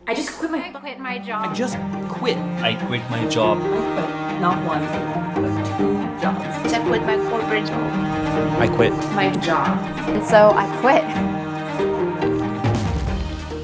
I just quit my I job. just quit. I quit my job. I quit not one, but two jobs. I quit my corporate job. I quit. My job. And so I quit.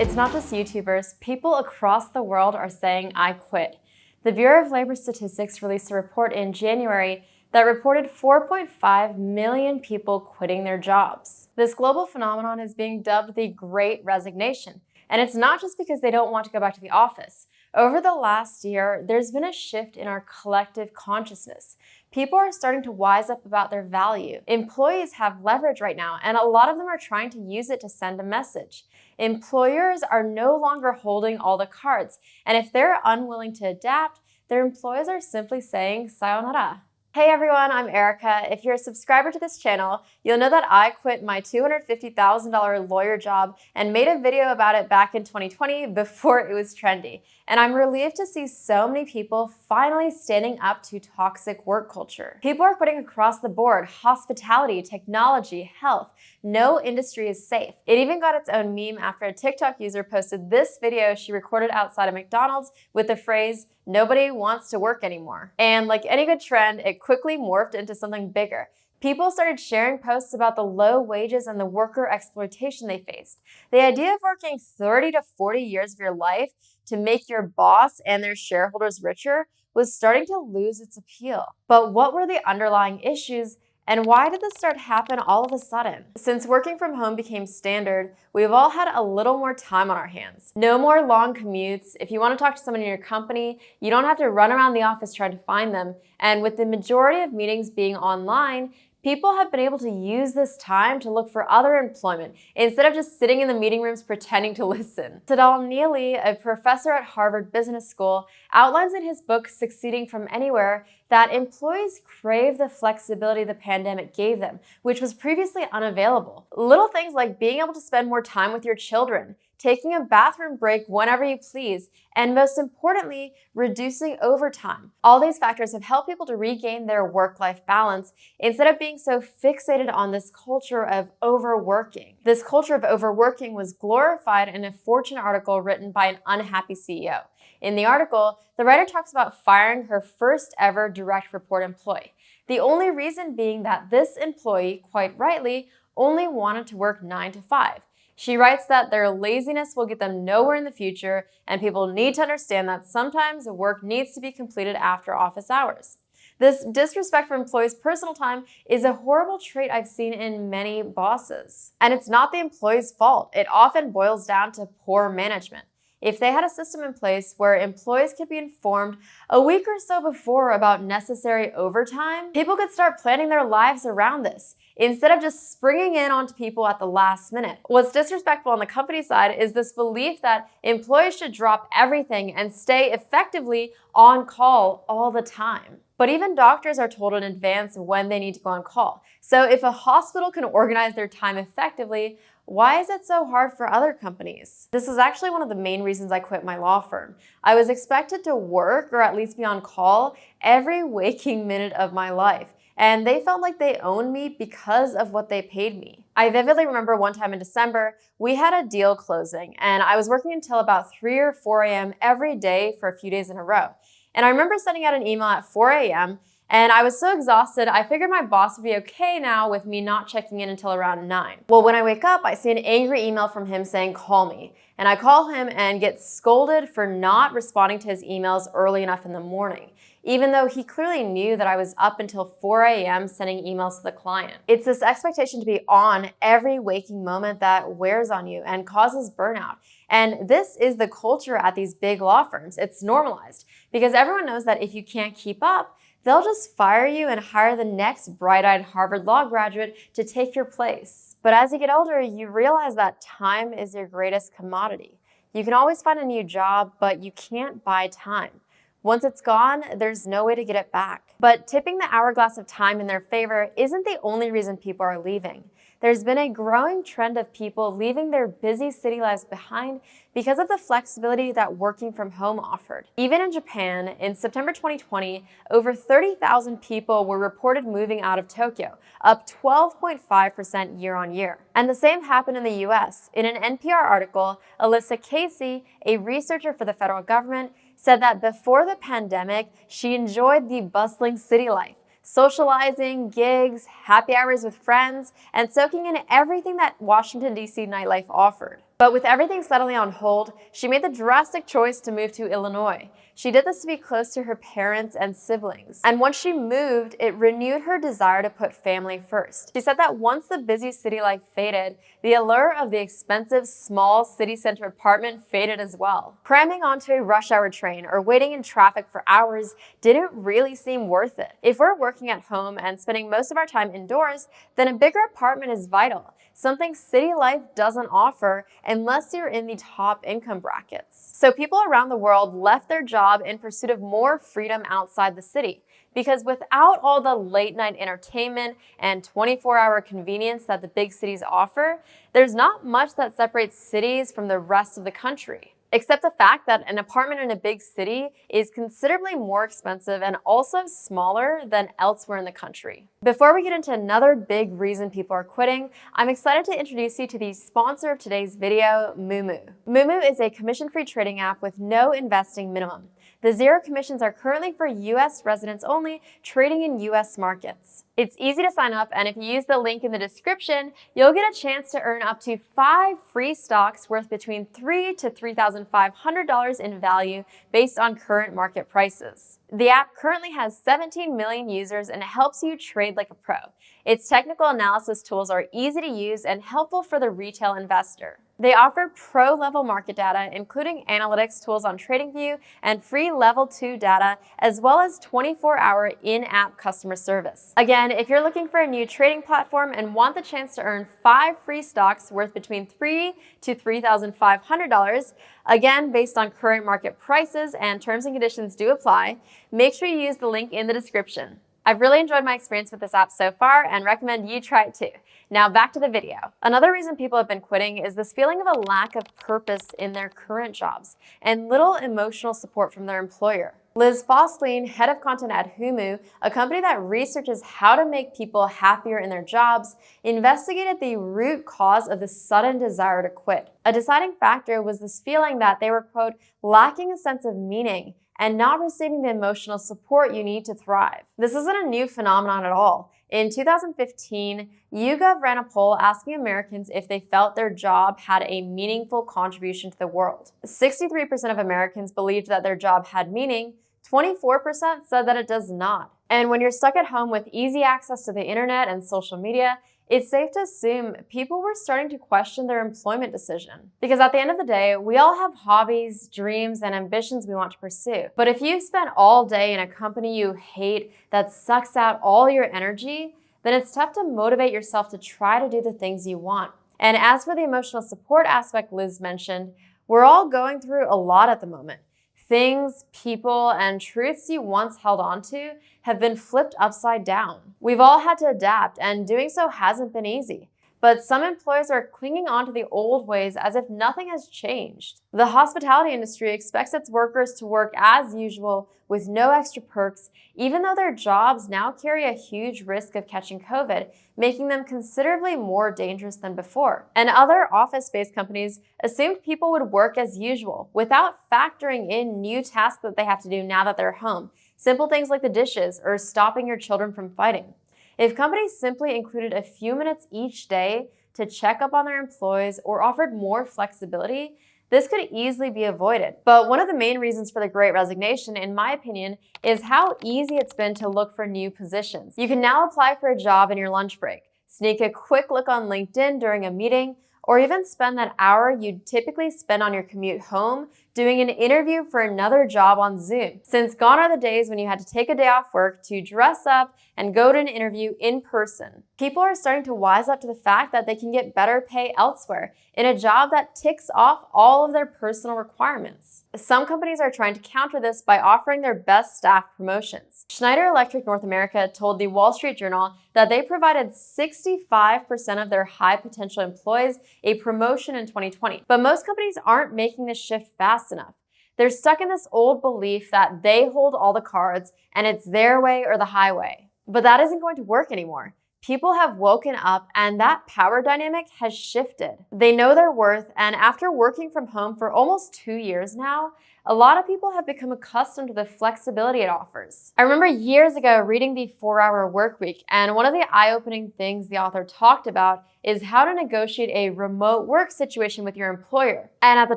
It's not just YouTubers. People across the world are saying I quit. The Bureau of Labor Statistics released a report in January that reported 4.5 million people quitting their jobs. This global phenomenon is being dubbed the Great Resignation. And it's not just because they don't want to go back to the office. Over the last year, there's been a shift in our collective consciousness. People are starting to wise up about their value. Employees have leverage right now, and a lot of them are trying to use it to send a message. Employers are no longer holding all the cards, and if they're unwilling to adapt, their employees are simply saying sayonara. Hey everyone, I'm Erica. If you're a subscriber to this channel, you'll know that I quit my $250,000 lawyer job and made a video about it back in 2020 before it was trendy. And I'm relieved to see so many people finally standing up to toxic work culture. People are quitting across the board: hospitality, technology, health. No industry is safe. It even got its own meme after a TikTok user posted this video she recorded outside of McDonald's with the phrase, "Nobody wants to work anymore." And like any good trend, it quickly morphed into something bigger. People started sharing posts about the low wages and the worker exploitation they faced. The idea of working 30 to 40 years of your life to make your boss and their shareholders richer was starting to lose its appeal. But what were the underlying issues, and why did this start happen all of a sudden? Since working from home became standard, we've all had a little more time on our hands. No more long commutes. If you want to talk to someone in your company, you don't have to run around the office trying to find them. And with the majority of meetings being online, people have been able to use this time to look for other employment instead of just sitting in the meeting rooms pretending to listen. Tadal Neely, a professor at Harvard Business School, outlines in his book Succeeding from Anywhere that employees crave the flexibility the pandemic gave them, which was previously unavailable. Little things like being able to spend more time with your children, taking a bathroom break whenever you please, and most importantly, reducing overtime. All these factors have helped people to regain their work-life balance instead of being so fixated on this culture of overworking. This culture of overworking was glorified in a Fortune article written by an unhappy CEO. In the article, the writer talks about firing her first ever direct report employee. The only reason being that this employee, quite rightly, only wanted to work 9 to 5. She writes that their laziness will get them nowhere in the future, and people need to understand that sometimes work needs to be completed after office hours. This disrespect for employees' personal time is a horrible trait I've seen in many bosses. And it's not the employee's fault. It often boils down to poor management. If they had a system in place where employees could be informed a week or so before about necessary overtime, people could start planning their lives around this, instead of just springing in onto people at the last minute. What's disrespectful on the company side is this belief that employees should drop everything and stay effectively on call all the time. But even doctors are told in advance when they need to go on call. So if a hospital can organize their time effectively, why is it so hard for other companies? This is actually one of the main reasons I quit my law firm. I was expected to work, or at least be on call, every waking minute of my life. And they felt like they owned me because of what they paid me. I vividly remember one time in December, we had a deal closing, and I was working until about 3 or 4 a.m. every day for a few days in a row. And I remember sending out an email at 4 a.m., and I was so exhausted, I figured my boss would be okay now with me not checking in until around 9. Well, when I wake up, I see an angry email from him saying, "Call me." And I call him and get scolded for not responding to his emails early enough in the morning, even though he clearly knew that I was up until 4 a.m. sending emails to the client. It's this expectation to be on every waking moment that wears on you and causes burnout. And this is the culture at these big law firms. It's normalized because everyone knows that if you can't keep up, they'll just fire you and hire the next bright-eyed Harvard law graduate to take your place. But as you get older, you realize that time is your greatest commodity. You can always find a new job, but you can't buy time. Once it's gone, there's no way to get it back. But tipping the hourglass of time in their favor isn't the only reason people are leaving. there's been a growing trend of people leaving their busy city lives behind because of the flexibility that working from home offered. Even in Japan, in September 2020, over 30,000 people were reported moving out of Tokyo, up 12.5% year on year. And the same happened in the US. In an NPR article, Alyssa Casey, a researcher for the federal government, said that before the pandemic, she enjoyed the bustling city life, socializing, gigs, happy hours with friends, and soaking in everything that Washington, D.C. nightlife offered. But with everything suddenly on hold, she made the drastic choice to move to Illinois. She did this to be close to her parents and siblings. And once she moved, it renewed her desire to put family first. She said that once the busy city life faded, the allure of the expensive, small city center apartment faded as well. Cramming onto a rush hour train or waiting in traffic for hours didn't really seem worth it. If we're working at home and spending most of our time indoors, then a bigger apartment is vital, something city life doesn't offer unless you're in the top income brackets. So people around the world left their job in pursuit of more freedom outside the city, because without all the late night entertainment and 24-hour convenience that the big cities offer, there's not much that separates cities from the rest of the country. Except the fact that an apartment in a big city is considerably more expensive and also smaller than elsewhere in the country. Before we get into another big reason people are quitting, I'm excited to introduce you to the sponsor of today's video, Moomoo. Moomoo is a commission-free trading app with no investing minimum. The zero commissions are currently for US residents only, trading in US markets. It's easy to sign up, and if you use the link in the description, you'll get a chance to earn up to 5 free stocks worth between $3,000 to $3,500 in value based on current market prices. The app currently has 17 million users and it helps you trade like a pro. Its technical analysis tools are easy to use and helpful for the retail investor. They offer pro-level market data, including analytics tools on TradingView and free level 2 data, as well as 24-hour in-app customer service. Again, if you're looking for a new trading platform and want the chance to earn 5 free stocks worth between $3,000 to $3,500, again, based on current market prices and terms and conditions do apply, make sure you use the link in the description. I've really enjoyed my experience with this app so far and recommend you try it too. Now back to the video. Another reason people have been quitting is this feeling of a lack of purpose in their current jobs and little emotional support from their employer. Liz Fosslien, head of content at Moomoo, a company that researches how to make people happier in their jobs, investigated the root cause of the sudden desire to quit. A deciding factor was this feeling that they were, quote, lacking a sense of meaning and not receiving the emotional support you need to thrive. This isn't a new phenomenon at all. In 2015, YouGov ran a poll asking Americans if they felt their job had a meaningful contribution to the world. 63% of Americans believed that their job had meaning, 24% said that it does not. And when you're stuck at home with easy access to the internet and social media, it's safe to assume people were starting to question their employment decision. Because at the end of the day, we all have hobbies, dreams, and ambitions we want to pursue. But if you've spent all day in a company you hate that sucks out all your energy, then it's tough to motivate yourself to try to do the things you want. And as for the emotional support aspect Liz mentioned, we're all going through a lot at the moment. Things, people, and truths you once held on to have been flipped upside down. We've all had to adapt, and doing so hasn't been easy. But some employers are clinging on to the old ways as if nothing has changed. The hospitality industry expects its workers to work as usual with no extra perks, even though their jobs now carry a huge risk of catching COVID, making them considerably more dangerous than before. And other office-based companies assumed people would work as usual without factoring in new tasks that they have to do now that they're home. Simple things like the dishes or stopping your children from fighting. If companies simply included a few minutes each day to check up on their employees or offered more flexibility, this could easily be avoided. But one of the main reasons for the Great Resignation, in my opinion, is how easy it's been to look for new positions. You can now apply for a job in your lunch break, sneak a quick look on LinkedIn during a meeting, or even spend that hour you'd typically spend on your commute home doing an interview for another job on Zoom. Since gone are the days when you had to take a day off work to dress up and go to an interview in person. People are starting to wise up to the fact that they can get better pay elsewhere in a job that ticks off all of their personal requirements. Some companies are trying to counter this by offering their best staff promotions. Schneider Electric North America told the Wall Street Journal that they provided 65% of their high potential employees a promotion in 2020. But most companies aren't making this shift fast enough. They're stuck in this old belief that they hold all the cards and it's their way or the highway. But that isn't going to work anymore. People have woken up and that power dynamic has shifted. They know their worth, and after working from home for almost 2 years now, a lot of people have become accustomed to the flexibility it offers. I remember years ago reading the 4-Hour Workweek, and one of the eye-opening things the author talked about is how to negotiate a remote work situation with your employer. And at the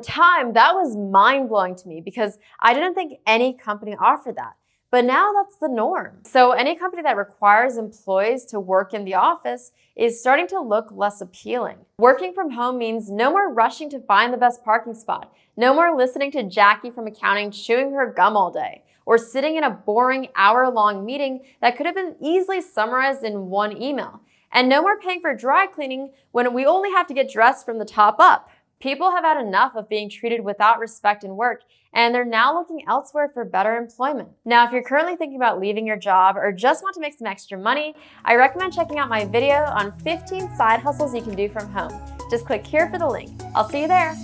time, that was mind-blowing to me because I didn't think any company offered that. But now that's the norm. So any company that requires employees to work in the office is starting to look less appealing. Working from home means no more rushing to find the best parking spot, no more listening to Jackie from accounting chewing her gum all day, or sitting in a boring hour-long meeting that could have been easily summarized in one email, and no more paying for dry cleaning when we only have to get dressed from the top up. People have had enough of being treated without respect in work, and they're now looking elsewhere for better employment. Now, if you're currently thinking about leaving your job or just want to make some extra money, I recommend checking out my video on 15 side hustles you can do from home. Just click here for the link. I'll see you there.